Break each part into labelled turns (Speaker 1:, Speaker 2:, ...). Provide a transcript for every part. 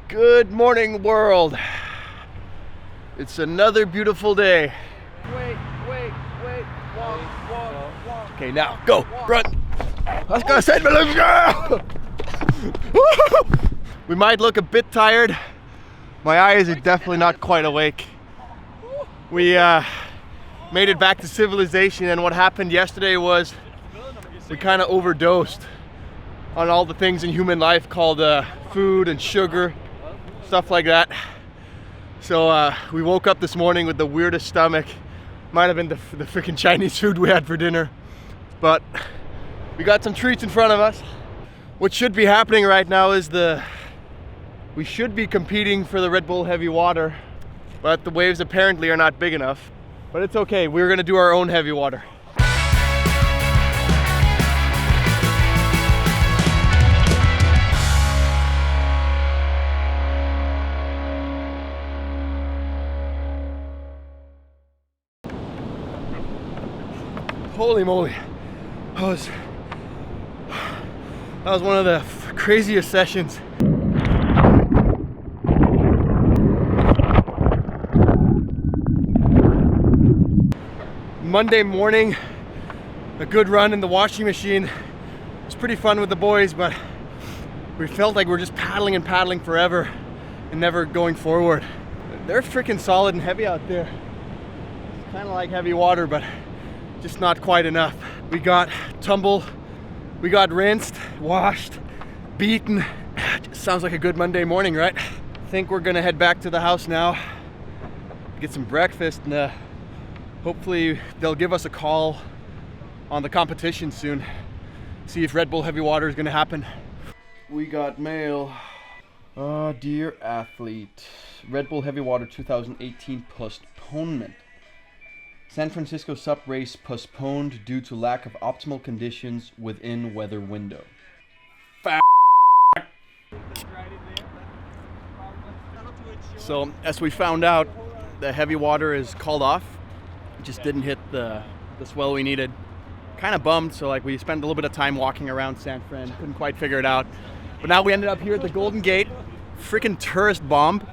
Speaker 1: Good morning, world. It's another beautiful day. Wait. Walk. Okay, now go. Run. Let's go, send me, let's go. We might look a bit tired. My eyes are definitely not quite awake. We made it back to civilization, and what happened yesterday was we kind of overdosed on all the things in human life called food and sugar, stuff like that. So we woke up this morning with the weirdest stomach. Might have been the freaking Chinese food we had for dinner, but we got some treats in front of us. What should be happening right now is we should be competing for the Red Bull Heavy Water, but the waves apparently are not big enough. But it's okay, we're gonna do our own heavy water. Holy moly, that was one of the craziest sessions. Monday morning, a good run in the washing machine. It's pretty fun with the boys, but we felt like we're just paddling and paddling forever and never going forward. They're freaking solid and heavy out there. It's kind of like heavy water, but just not quite enough. We got tumbled, we got rinsed, washed, beaten. Just sounds like a good Monday morning, right? I think we're gonna head back to the house now, get some breakfast, and hopefully they'll give us a call on the competition soon. See if Red Bull Heavy Water is gonna happen. We got mail. Oh, dear athlete. Red Bull Heavy Water 2018 postponement. San Francisco Sup race postponed due to lack of optimal conditions within weather window. So, as we found out, the heavy water is called off. It just didn't hit the swell we needed. Kind of bummed, so we spent a little bit of time walking around San Fran, couldn't quite figure it out. But now we ended up here at the Golden Gate, freaking tourist bomb.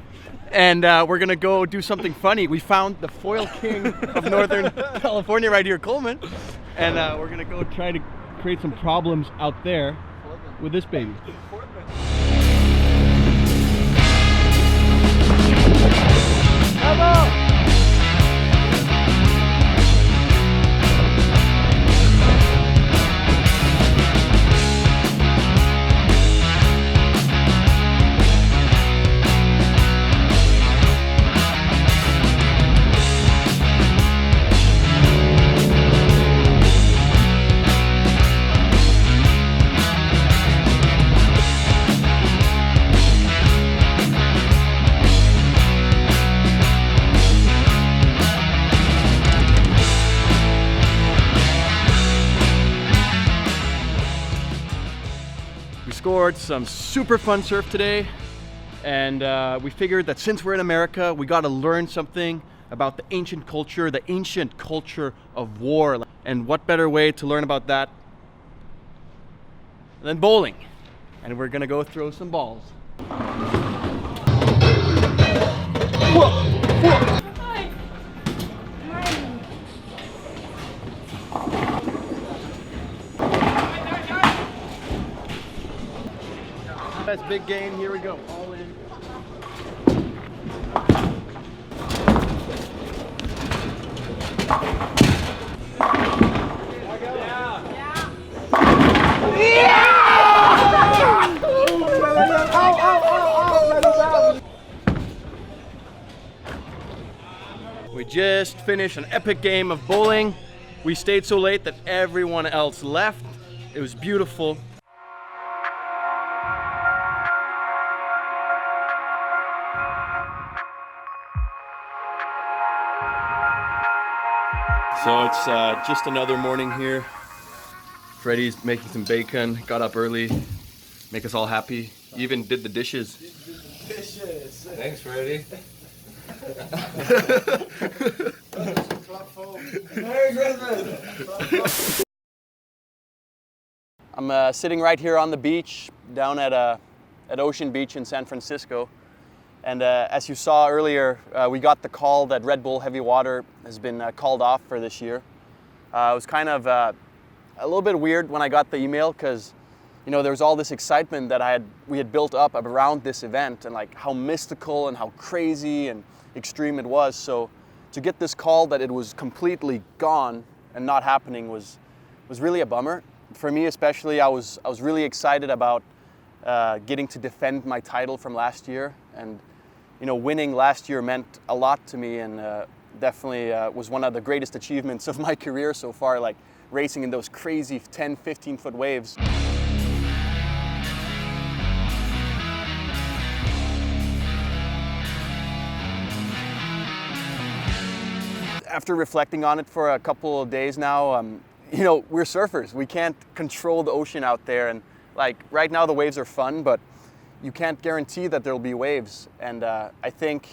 Speaker 1: And we're gonna go do something funny. We found the foil king of Northern California right here, Coleman. And we're gonna go try to create some problems out there with this baby. Hello! Scored some super fun surf today, and we figured that since we're in America, we got to learn something about the ancient culture of war. And what better way to learn about that than bowling? And we're gonna go throw some balls. That's big game, here we go, all in. We just finished an epic game of bowling. We stayed so late that everyone else left. It was beautiful. So it's just another morning here. Freddie's making some bacon, got up early, make us all happy. He even did the dishes.
Speaker 2: Thanks, Freddie. Merry Christmas!
Speaker 3: I'm sitting right here on the beach down at Ocean Beach in San Francisco. And as you saw earlier, we got the call that Red Bull Heavy Water has been called off for this year. It was kind of a little bit weird when I got the email because, you know, there was all this excitement that we had built up around this event and like how mystical and how crazy and extreme it was. So to get this call that it was completely gone and not happening was really a bummer. For me especially, I was really excited about getting to defend my title from last year, and you know, winning last year meant a lot to me, and definitely was one of the greatest achievements of my career so far, like racing in those crazy 10, 15-foot waves. After reflecting on it for a couple of days now, you know, we're surfers. We can't control the ocean out there, and like right now the waves are fun, but you can't guarantee that there'll be waves. And I think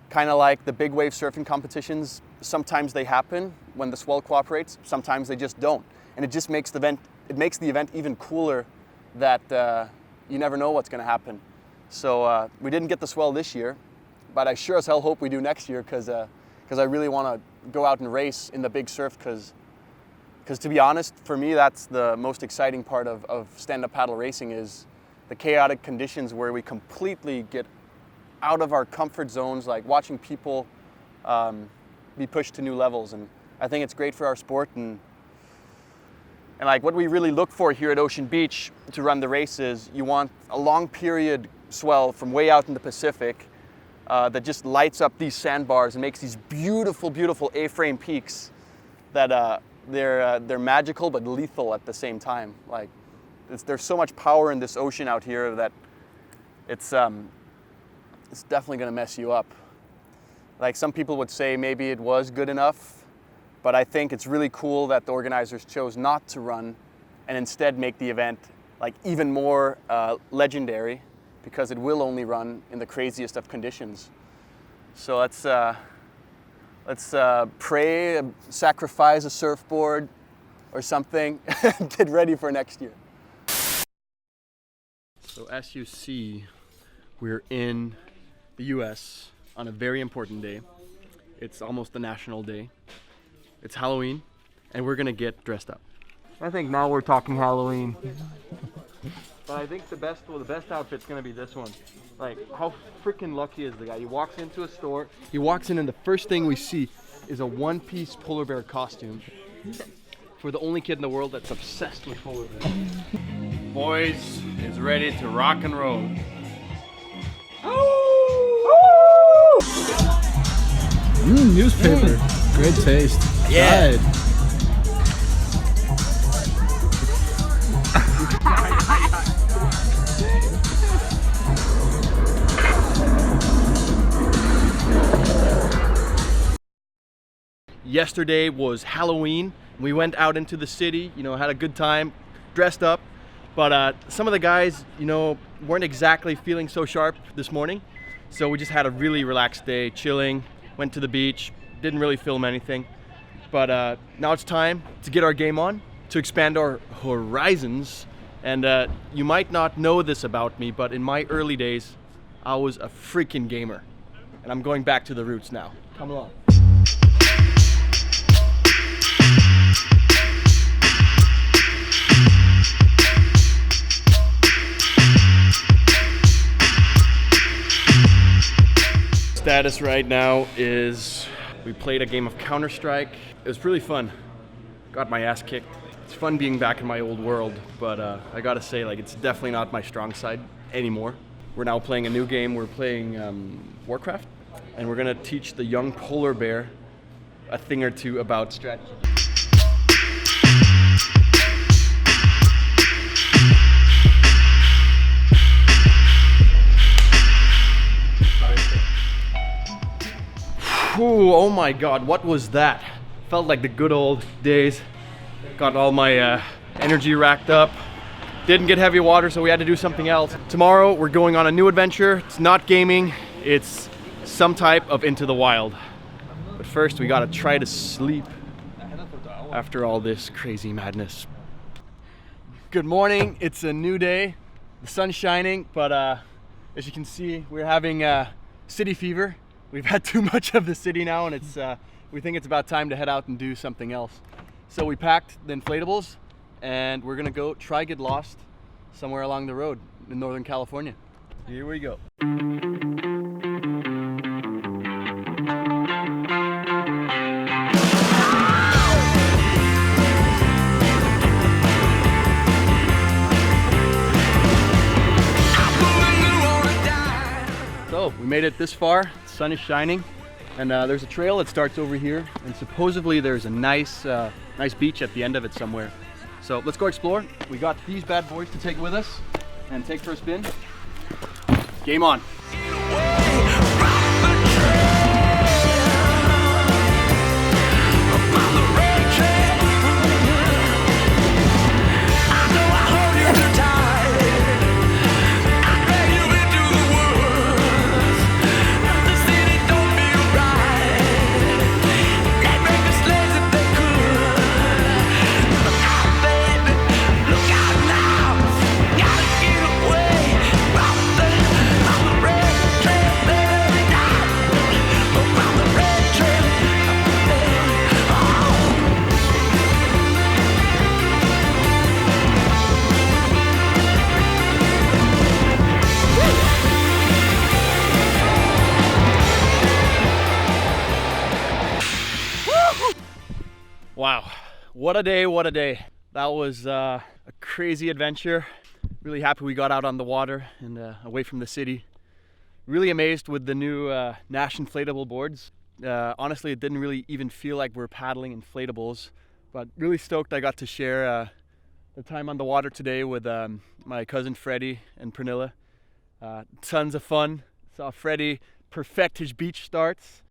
Speaker 3: kind of like the big wave surfing competitions, sometimes they happen when the swell cooperates, sometimes they just don't. And it just makes the event even cooler that you never know what's gonna happen. So we didn't get the swell this year, but I sure as hell hope we do next year because I really wanna go out and race in the big surf because to be honest, for me, that's the most exciting part of stand-up paddle racing is the chaotic conditions where we completely get out of our comfort zones, like watching people be pushed to new levels. And I think it's great for our sport. And like what we really look for here at Ocean Beach to run the race is you want a long period swell from way out in the Pacific that just lights up these sandbars and makes these beautiful, beautiful A-frame peaks that they're magical but lethal at the same time. Like there's so much power in this ocean out here that it's definitely gonna mess you up. Like some people would say maybe it was good enough, but I think it's really cool that the organizers chose not to run and instead make the event like even more legendary because it will only run in the craziest of conditions. So let's pray, sacrifice a surfboard or something, get ready for next year.
Speaker 1: So as you see, we're in the US on a very important day. It's almost the national day. It's Halloween, and we're gonna get dressed up. I think now we're talking Halloween. But I think the best outfit's gonna be this one. Like, how freaking lucky is the guy? He walks into a store, he walks in and the first thing we see is a one-piece polar bear costume for the only kid in the world that's obsessed with polar bears. Boys is ready to rock and roll.
Speaker 2: Newspaper. Great taste.
Speaker 3: Yeah.
Speaker 2: Right.
Speaker 1: Yesterday was Halloween. We went out into the city, you know, had a good time, dressed up. But some of the guys, you know, weren't exactly feeling so sharp this morning. So we just had a really relaxed day, chilling, went to the beach, didn't really film anything. But now it's time to get our game on, to expand our horizons. And you might not know this about me, but in my early days, I was a freaking gamer. And I'm going back to the roots now. Come along. Status right now is we played a game of Counter-Strike. It was really fun. Got my ass kicked. It's fun being back in my old world, but I gotta say, like, it's definitely not my strong side anymore. We're now playing a new game. We're playing Warcraft, and we're gonna teach the young polar bear a thing or two about strategy. Ooh, oh my God, what was that? Felt like the good old days. Got all my energy racked up. Didn't get heavy water, so we had to do something else. Tomorrow, we're going on a new adventure. It's not gaming, it's some type of Into the Wild. But first, we gotta try to sleep after all this crazy madness. Good morning, it's a new day. The sun's shining, but as you can see, we're having city fever. We've had too much of the city now, and we think it's about time to head out and do something else. So we packed the inflatables, and we're gonna go try get lost somewhere along the road in Northern California. Here we go. So we made it this far, the sun is shining, and there's a trail that starts over here, and supposedly there's a nice beach at the end of it somewhere. So let's go explore. We got these bad boys to take with us and take for a spin. Game on. Wow, what a day, what a day. That was a crazy adventure. Really happy we got out on the water and away from the city. Really amazed with the new Nash inflatable boards. Honestly, it didn't really even feel like we're paddling inflatables, but really stoked I got to share the time on the water today with my cousin Freddie and Pernilla. Tons of fun. Saw Freddie perfect his beach starts.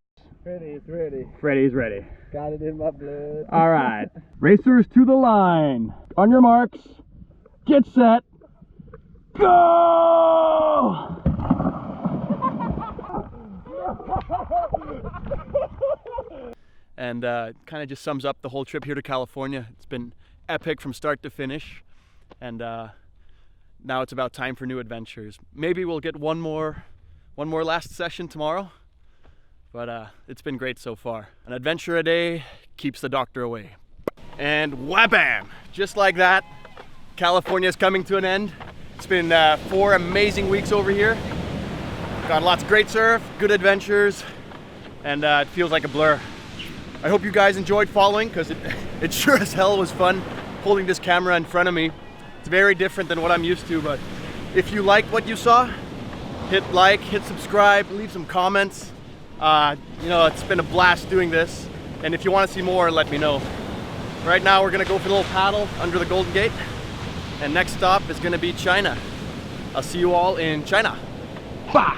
Speaker 2: Freddie's ready.
Speaker 1: Freddie's ready.
Speaker 2: Got it in my blood.
Speaker 1: All right, racers to the line. On your marks, get set, go! And kind of just sums up the whole trip here to California. It's been epic from start to finish, and now it's about time for new adventures. Maybe we'll get one more last session tomorrow. But it's been great so far. An adventure a day keeps the doctor away. And whabam! Just like that, California is coming to an end. It's been 4 amazing weeks over here. Got lots of great surf, good adventures, and it feels like a blur. I hope you guys enjoyed following, because it sure as hell was fun holding this camera in front of me. It's very different than what I'm used to, but if you liked what you saw, hit like, hit subscribe, leave some comments. You know, it's been a blast doing this, and if you want to see more, let me know. Right now we're gonna go for a little paddle under the Golden Gate, and next stop is gonna be China. I'll see you all in China. Bye!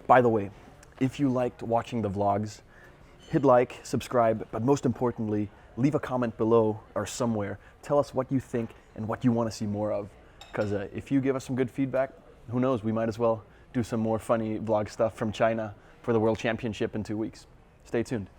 Speaker 1: By the way, if you liked watching the vlogs, hit like, subscribe, but most importantly, leave a comment below or somewhere. Tell us what you think and what you want to see more of. Because if you give us some good feedback, who knows, we might as well do some more funny vlog stuff from China for the World Championship in 2 weeks. Stay tuned.